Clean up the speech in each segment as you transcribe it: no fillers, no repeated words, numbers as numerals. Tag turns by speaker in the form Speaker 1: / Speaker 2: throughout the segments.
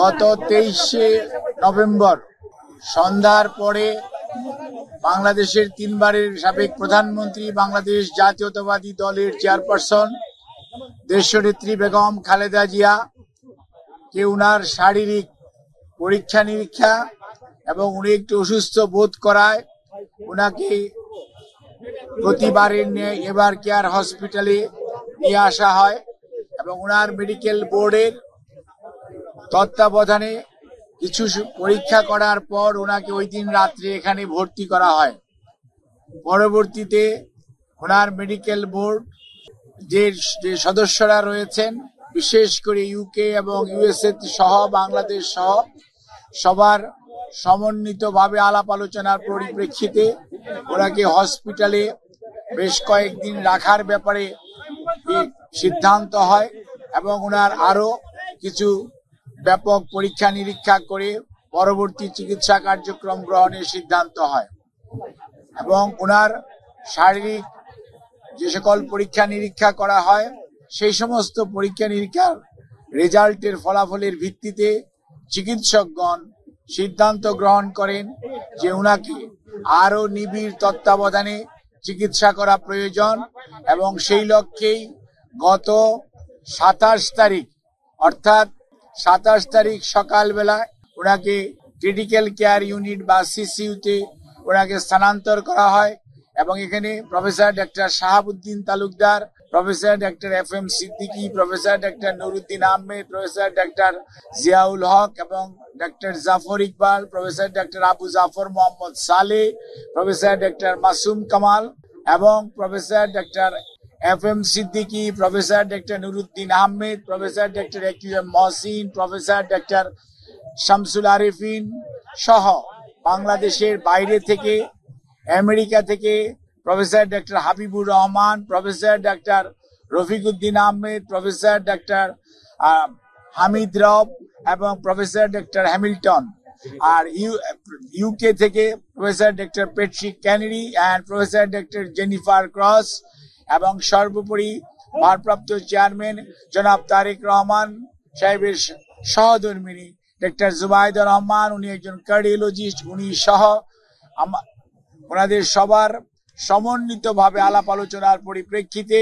Speaker 1: গত 23শে নভেম্বর সন্ধ্যার পরে বাংলাদেশের তিনবারের সাবেক প্রধানমন্ত্রী, বাংলাদেশ জাতীয়তাবাদী দলের চেয়ারপারসন দেশনেত্রী বেগম খালেদা জিয়া কে উনার শারীরিক পরীক্ষা নিরীক্ষা এবং উনি একটু অসুস্থ বোধ করায় উনাকে প্রতিবারের নিয়ে এবার কেয়ার হসপিটালে নিয়ে আসা হয় এবং উনার মেডিকেল বোর্ডের তত্ত্বাবধানে কিছু পরীক্ষা করার পর ওনাকে ওই দিন রাত্রে এখানে ভর্তি করা হয়। পরবর্তীতে ওনার মেডিকেল বোর্ড যে সদস্যরা রয়েছেন, বিশেষ করে ইউকে এবং ইউএসএ সহ বাংলাদেশ সহ সবার সমন্বিতভাবে আলাপ আলোচনার পরিপ্রেক্ষিতে ওনাকে হসপিটালে বেশ কয়েকদিন রাখার ব্যাপারে সিদ্ধান্ত হয় এবং ওনার আরো কিছু ব্যাপক পরীক্ষা নিরীক্ষা করে পরবর্তী চিকিৎসা কার্যক্রম গ্রহণের সিদ্ধান্ত হয় এবং ওনার শারীরিক যে সকল পরীক্ষা নিরীক্ষা করা হয় সেই সমস্ত পরীক্ষা নিরীক্ষার রেজাল্টের ফলাফলের ভিত্তিতে চিকিৎসকগণ সিদ্ধান্ত গ্রহণ করেন যে উনাকে আরো নিবিড় তত্ত্বাবধানে চিকিৎসা করা প্রয়োজন এবং সেই লক্ষ্যেই গত 27 তারিখ অর্থাৎ 27 তারিখ সকালবেলা ওনাকে ক্রিটিক্যাল কেয়ার ইউনিট বা সিসিইউতে ওনাকে স্থানান্তর করা হয় এবং এখানে professor doctor Shahabuddin Talukdar, professor doctor FM Siddiqui, professor doctor Nuruddin Ahmed, professor doctor Ziaul Haque এবং doctor Zafar Iqbal, professor doctor Abu Zafar Mohammad Saleh, professor doctor Masum Kamal এবং professor doctor FM Siddiqui, professor doctor Nuruddin Ahmed, professor doctor AQM Mohsin, professor doctor Shamsul Arefin সহ বাংলাদেশের বাইরে থেকে, আমেরিকা থেকে professor doctor Habibur Rahman, professor doctor Rafiquddin Ahmed, professor doctor Hamid Rob এবং professor doctor Hamilton, আর UK থেকে professor doctor Patrick Kennedy and professor doctor Jennifer cross এবং সর্বোপরি ভারপ্রাপ্ত চেয়ারম্যান জনাব তারেক রহমান সাহেবের সহধর্মিনী ডক্টর জুবাইদা রহমান, উনি একজন কার্ডিওলজিস্ট, উনি সহ ওনাদের সবার সমন্বিতভাবে আলাপ আলোচনার পরিপ্রেক্ষিতে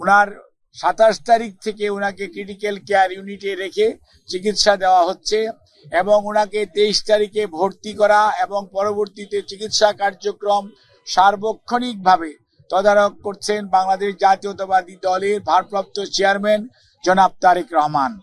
Speaker 1: উনার 27 তারিখ থেকে ওনাকে ক্রিটিক্যাল কেয়ার ইউনিটে রেখে চিকিৎসা দেওয়া হচ্ছে এবং ওনাকে 23 তারিখে ভর্তি করা এবং পরবর্তীতে চিকিৎসা কার্যক্রম সার্বক্ষণিকভাবে তদারক করছেন বাংলাদেশ জাতীয়তাবাদী দলের ভারপ্রাপ্ত চেয়ারম্যান জনাব তারেক রহমান।